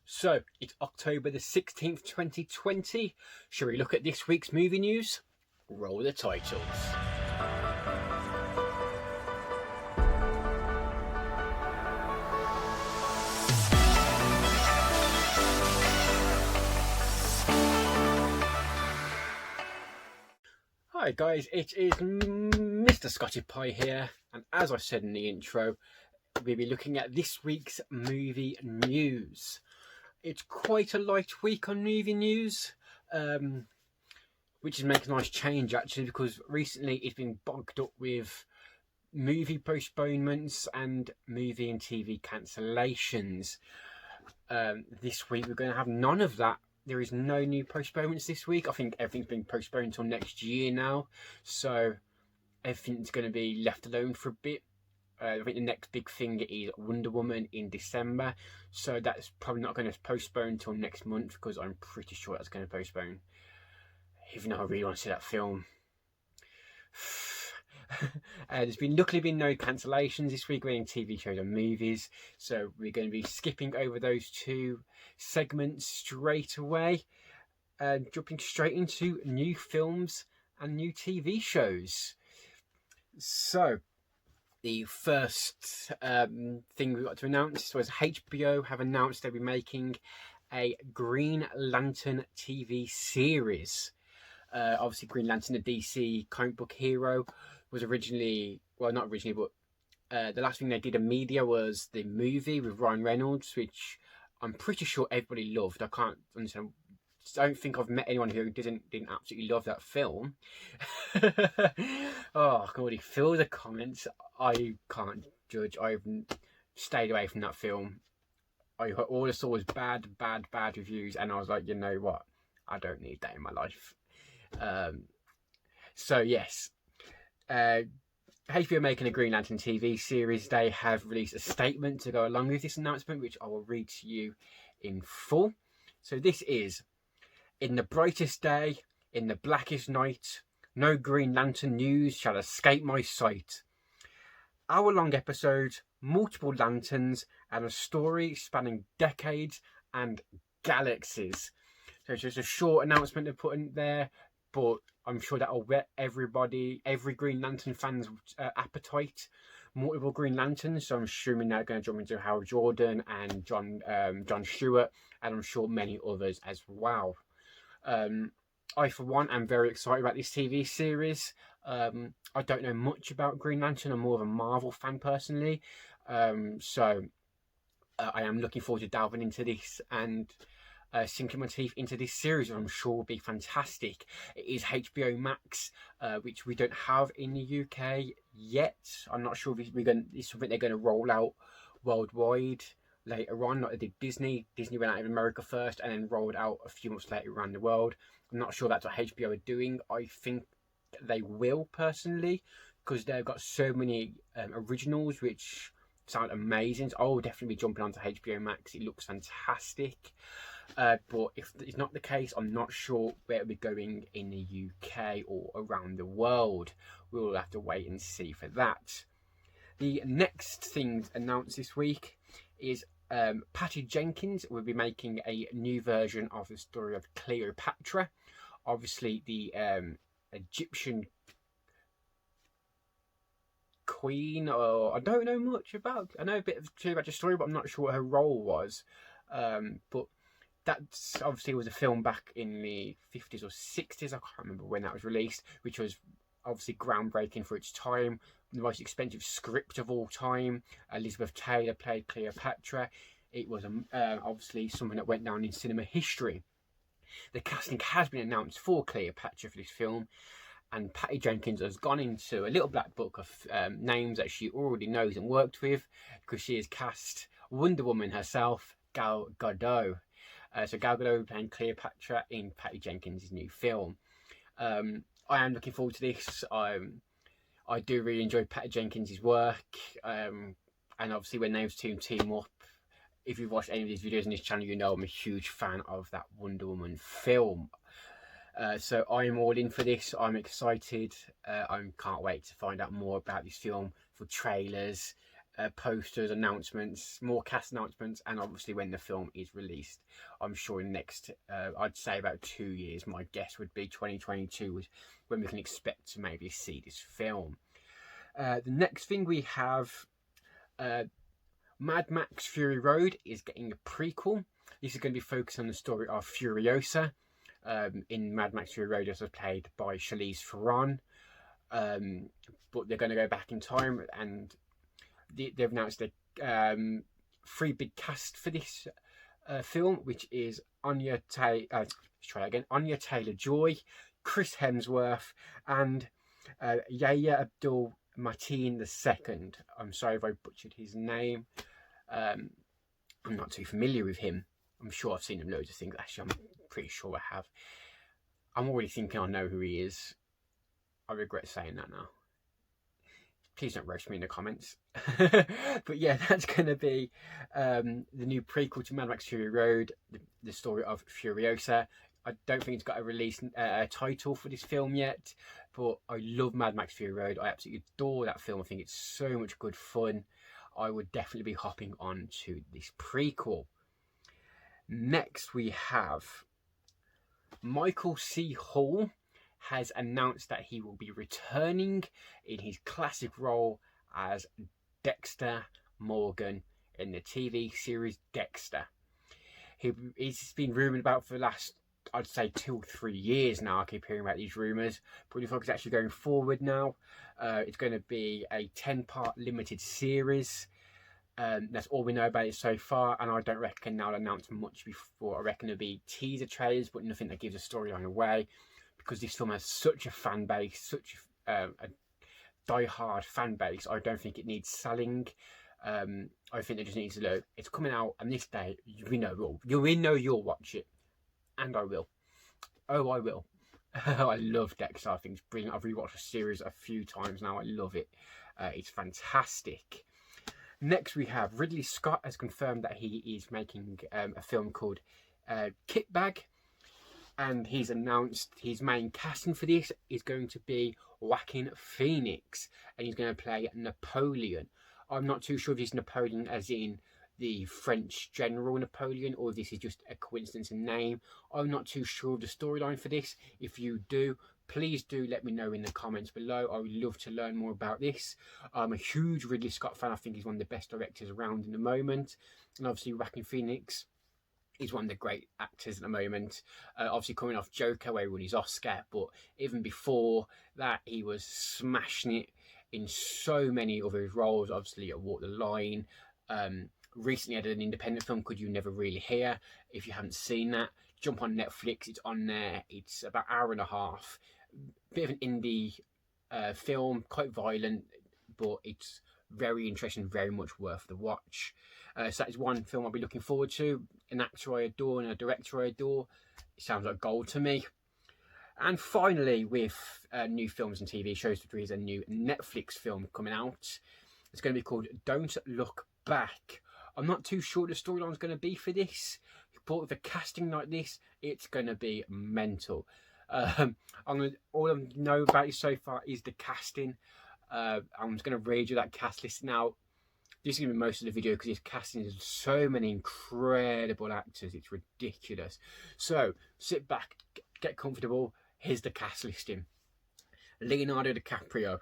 So, it's October the 16th, 2020. Shall we look at this week's movie news? Roll the titles. Hi guys, it is Mr. Scotty Pie here, and as I said in the intro, we'll be looking at this week's movie news. It's quite a light week on movie news, which is making a nice change actually, because recently it's been bogged up with movie postponements and movie and TV cancellations. This week we're going to have none of that. There is no new postponements this week. I think everything's been postponed until next year now, so everything's going to be left alone for a bit. I think the next big thing is Wonder Woman in December, so that's probably not going to postpone until next month, because I'm pretty sure that's going to postpone, even though I really want to see that film. There's luckily been no cancellations this week in TV shows and movies, so we're going to be skipping over those two segments straight away, jumping straight into new films and new TV shows. So the first thing we got to announce was HBO have announced they'll be making a Green Lantern TV series. Obviously, Green Lantern, the DC comic book hero, was originally, well, not originally, but the last thing they did in media was the movie with Ryan Reynolds, which I'm pretty sure everybody loved. I can't understand. I don't think I've met anyone who didn't absolutely love that film. Oh, I can already feel the comments. I can't judge. I've stayed away from that film. All I saw was bad reviews, and I was like, you know what? I don't need that in my life. So yes, HBO making a Green Lantern TV series. They have released a statement to go along with this announcement, which I will read to you in full. So this is: in the brightest day, in the blackest night, no Green Lantern news shall escape my sight. Hour-long episode, multiple lanterns, and a story spanning decades and galaxies. So it's just a short announcement to put in there, but I'm sure that'll whet every Green Lantern fan's appetite. Multiple Green Lanterns, so I'm assuming they're going to jump into Hal Jordan and John Stewart, and I'm sure many others as well. I, for one, am very excited about this TV series. I don't know much about Green Lantern. I'm more of a Marvel fan personally, so I am looking forward to delving into this and sinking my teeth into this series, which I'm sure will be fantastic. It is HBO Max, which we don't have in the UK yet. I'm not sure if it's something they're going to roll out worldwide later on, like they did Disney. Disney went out in America first and then rolled out a few months later around the world. I'm not sure that's what HBO are doing. I think they will, personally, because they've got so many originals which sound amazing. So I'll definitely be jumping onto HBO Max. It looks fantastic. But if it's not the case, I'm not sure where it'll be going in the UK or around the world. We'll have to wait and see for that. The next thing announced this week is Patty Jenkins will be making a new version of the story of Cleopatra. Obviously, the Egyptian queen, or I don't know much about. I know a bit about the story, but I'm not sure what her role was. But that's obviously was a film back in the 50s or 60s. I can't remember when that was released, which was obviously groundbreaking for its time. The most expensive script of all time. Elizabeth Taylor played Cleopatra. It was obviously something that went down in cinema history. The casting has been announced for Cleopatra for this film, and Patty Jenkins has gone into a little black book of names that she already knows and worked with, because she has cast Wonder Woman herself, Gal Gadot. So Gal Gadot playing Cleopatra in Patty Jenkins' new film. I am looking forward to this. I do really enjoy Patty Jenkins' work, and obviously when those two team up, if you've watched any of these videos on this channel, you know I'm a huge fan of that Wonder Woman film. So I'm all in for this. I'm excited. I can't wait to find out more about this film, for trailers, posters, announcements, more cast announcements, and obviously when the film is released. I'm sure in the next, I'd say about 2 years, my guess would be 2022 is when we can expect to maybe see this film. The next thing we have, Mad Max Fury Road is getting a prequel. This is going to be focused on the story of Furiosa. In Mad Max Fury Road, as was played by Charlize Theron. But they're going to go back in time, and they've announced the 3 big cast for this film, which is Anya Taylor-Joy, Chris Hemsworth, and Yahya Abdul-Mateen II. I'm sorry if I butchered his name. I'm not too familiar with him. I'm sure I've seen him loads of things. Actually, I'm pretty sure I have. I'm already thinking I know who he is. I regret saying that now. Please don't roast me in the comments. But yeah, that's going to be the new prequel to Mad Max Fury Road, the story of Furiosa. I don't think it's got a release title for this film yet, but I love Mad Max Fury Road. I absolutely adore that film. I think it's so much good fun. I would definitely be hopping on to this prequel. Next, we have Michael C. Hall has announced that he will be returning in his classic role as Dexter Morgan in the TV series Dexter. He's been rumoured about for the last, I'd say, 2 or 3 years now. I keep hearing about these rumours, but it looks like it's actually going forward now. It's going to be a 10-part limited series. That's all we know about it so far, and I don't reckon they'll announce much before. I reckon it'll be teaser trailers, but nothing that gives a storyline away, because this film has such a fan base, such a die-hard fan base. I don't think it needs selling. I think it just needs to look, it's coming out on this day, we know you'll watch it, and I will. Oh, I will. I love Dexter. I think it's brilliant. I've rewatched the series a few times now. I love it. It's fantastic. Next, we have Ridley Scott has confirmed that he is making a film called Kitbag, and he's announced his main casting for this is going to be Joaquin Phoenix, and he's going to play Napoleon. I'm not too sure if he's Napoleon as in the French general Napoleon, or if this is just a coincidence in name. I'm not too sure of the storyline for this. If you do, please do let me know in the comments below. I would love to learn more about this. I'm a huge Ridley Scott fan. I think he's one of the best directors around in the moment. And obviously Joaquin Phoenix is one of the great actors at the moment. Obviously coming off Joker, where he won his Oscar, but even before that, he was smashing it in so many of his roles. Obviously at Walk the Line. Recently had an independent film called You Never Really Hear. If you haven't seen that, jump on Netflix. It's on there. It's about an hour and a half. Bit of an indie film, quite violent, but it's very interesting, very much worth the watch. So that is one film I'll be looking forward to. An actor I adore and a director I adore. It sounds like gold to me. And finally, with new films and TV shows, there is a new Netflix film coming out. It's going to be called Don't Look Back. I'm not too sure the storyline's going to be for this, but with a casting like this, it's going to be mental. All I know about it so far is the casting. I'm just going to read you that cast list now. This is going to be most of the video because this casting is so many incredible actors. It's ridiculous. So sit back, get comfortable. Here's the cast listing: Leonardo DiCaprio,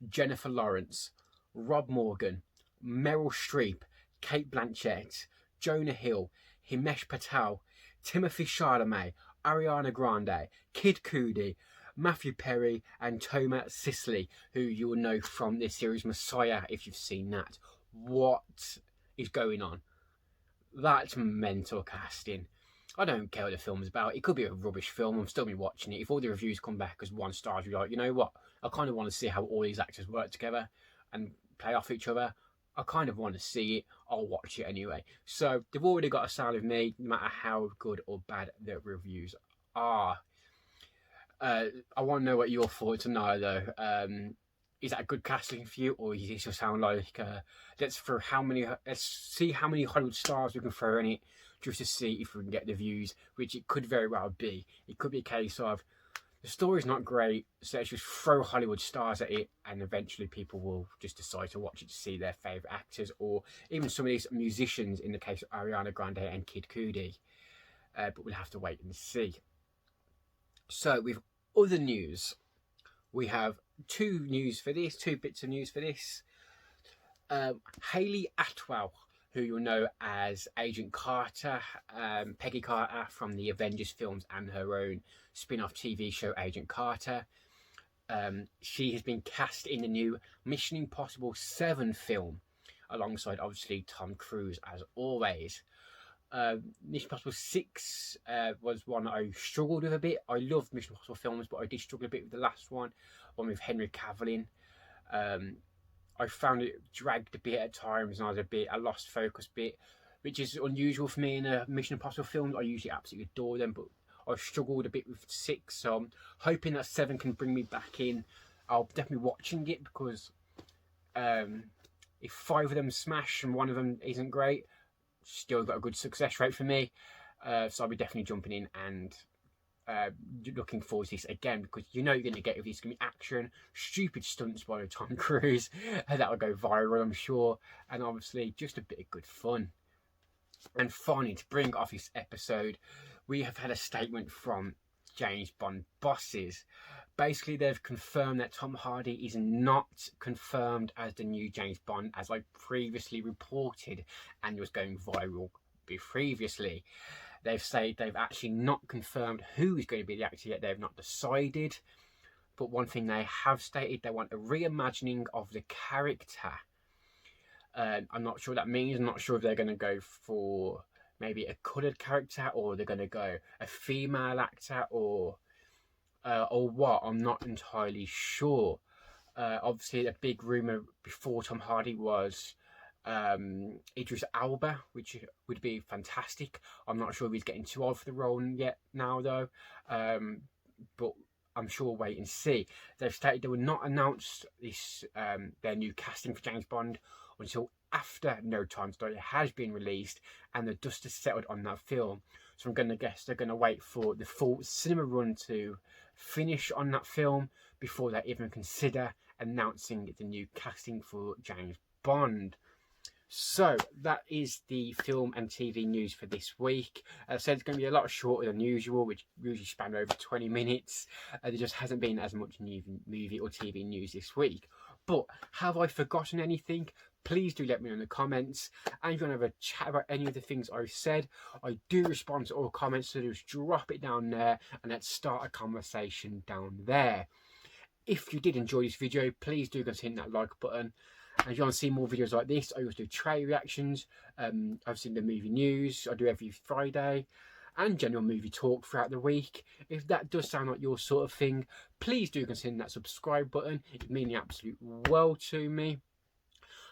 Jennifer Lawrence, Rob Morgan, Meryl Streep, Kate Blanchett, Jonah Hill, Himesh Patel, Timothy Chalamet, Ariana Grande, Kid Cudi, Matthew Perry, and Toma Sisley, who you will know from this series Messiah if you've seen that. What is going on? That's mental casting. I don't care what the film's about. It could be a rubbish film. I'm still be watching it. If all the reviews come back as 1 star, you're like, you know what? I kind of want to see how all these actors work together and play off each other. I kind of want to see it. I'll watch it anyway. So they've already got a sound with me, no matter how good or bad the reviews are. I want to know what your thoughts are though. Is that a good casting for you, or does it just sound like let's see how many Hollywood stars we can throw in it, just to see if we can get the views, which it could very well be. It could be a case of The story's not great, so let's just throw Hollywood stars at it, and eventually people will just decide to watch it to see their favourite actors, or even some of these musicians, in the case of Ariana Grande and Kid Cudi. But we'll have to wait and see. So, with other news, we have two bits of news for this. Hayley Atwell, who you'll know as Agent Carter, Peggy Carter from the Avengers films and her own spin-off TV show Agent Carter. She has been cast in the new Mission Impossible 7 film, alongside obviously Tom Cruise as always. Mission Impossible 6 was one I struggled with a bit. I love Mission Impossible films, but I did struggle a bit with the last one with Henry Cavill in. I found it dragged a bit at times, and I lost focus a bit, which is unusual for me in a Mission Impossible film. I usually absolutely adore them, but I struggled a bit with 6, so I'm hoping that 7 can bring me back in. I'll definitely be watching it, because if 5 of them smash and 1 of them isn't great, still got a good success rate for me. So I'll be definitely jumping in and looking forward to this again, because you know you're going to get, if it's going to be action, stupid stunts by Tom Cruise, that'll go viral, I'm sure, and obviously just a bit of good fun. And finally, to bring off this episode, we have had a statement from James Bond bosses. Basically, they've confirmed that Tom Hardy is not confirmed as the new James Bond, as I previously reported and was going viral previously. They've said they've actually not confirmed who is going to be the actor yet. They've not decided. But one thing they have stated, they want a reimagining of the character. I'm not sure what that means. I'm not sure if they're going to go for maybe a coloured character, or they're going to go a female actor, or what. I'm not entirely sure. Obviously, a big rumour before Tom Hardy was Idris Elba, which would be fantastic. I'm not sure if he's getting too old for the role yet now, though, but I'm sure we'll wait and see. They've stated they will not announce this their new casting for James Bond until after No Time to Die has been released and the dust has settled on that film. So I'm going to guess they're going to wait for the full cinema run to finish on that film before they even consider announcing the new casting for James Bond. So that is the film and TV news for this week. As I said, it's going to be a lot shorter than usual, which usually span over 20 minutes. There just hasn't been as much new movie or TV news this week. But have I forgotten anything? Please do let me know in the comments. And if you want to have a chat about any of the things I've said, I do respond to all comments, so just drop it down there and let's start a conversation down there. If you did enjoy this video, please do consider that like button. And if you want to see more videos like this, I also do trailer reactions. I've seen the movie news I do every Friday, and general movie talk throughout the week. If that does sound like your sort of thing, please do consider that subscribe button. It means the absolute world to me.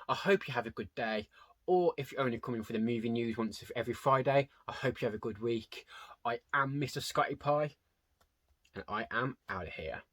I hope you have a good day, or if you're only coming for the movie news once every Friday, I hope you have a good week. I am Mr. Scotty Pie, and I am out of here.